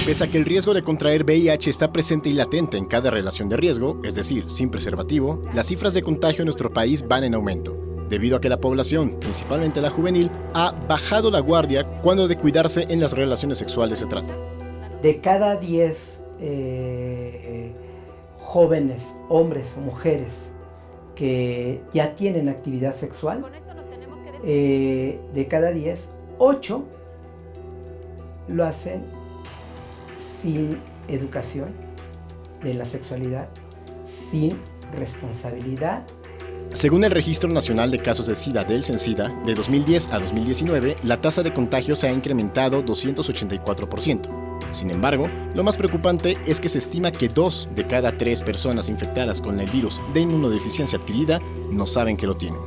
Pese a que el riesgo de contraer VIH está presente y latente en cada relación de riesgo, es decir, sin preservativo, las cifras de contagio en nuestro país van en aumento, debido a que la población, principalmente la juvenil, ha bajado la guardia cuando de cuidarse en las relaciones sexuales se trata. De cada 10 jóvenes, hombres o mujeres, que ya tienen actividad sexual, de cada 10, 8 lo hacen sin educación de la sexualidad, sin responsabilidad. Según el Registro Nacional de Casos de SIDA del CENSIDA, de 2010 a 2019, la tasa de contagio se ha incrementado 284%. Sin embargo, lo más preocupante es que se estima que 2 de cada 3 personas infectadas con el virus de inmunodeficiencia adquirida no saben que lo tienen.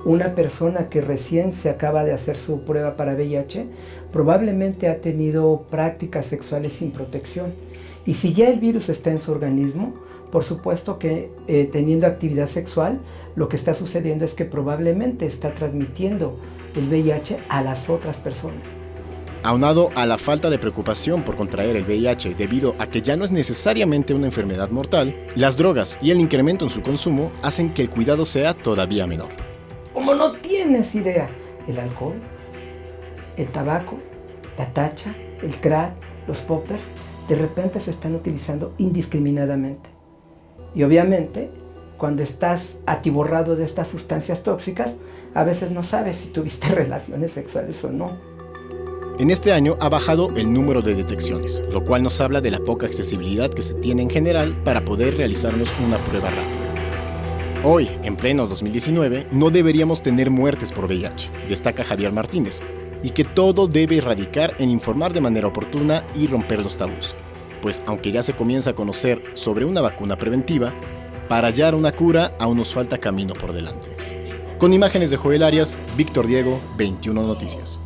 Una persona que recién se acaba de hacer su prueba para VIH probablemente ha tenido prácticas sexuales sin protección. Y si ya el virus está en su organismo, por supuesto que teniendo actividad sexual, lo que está sucediendo es que probablemente está transmitiendo el VIH a las otras personas. Aunado a la falta de preocupación por contraer el VIH debido a que ya no es necesariamente una enfermedad mortal, las drogas y el incremento en su consumo hacen que el cuidado sea todavía menor. Como no tienes idea, el alcohol, el tabaco, la tacha, el crack, los poppers, de repente se están utilizando indiscriminadamente. Y obviamente, cuando estás atiborrado de estas sustancias tóxicas, a veces no sabes si tuviste relaciones sexuales o no. En este año ha bajado el número de detecciones, lo cual nos habla de la poca accesibilidad que se tiene en general para poder realizarnos una prueba rápida. Hoy, en pleno 2019, no deberíamos tener muertes por VIH, destaca Javier Martínez, y que todo debe radicar en informar de manera oportuna y romper los tabús, pues aunque ya se comienza a conocer sobre una vacuna preventiva, para hallar una cura aún nos falta camino por delante. Con imágenes de Joel Arias, Víctor Diego, 21 Noticias.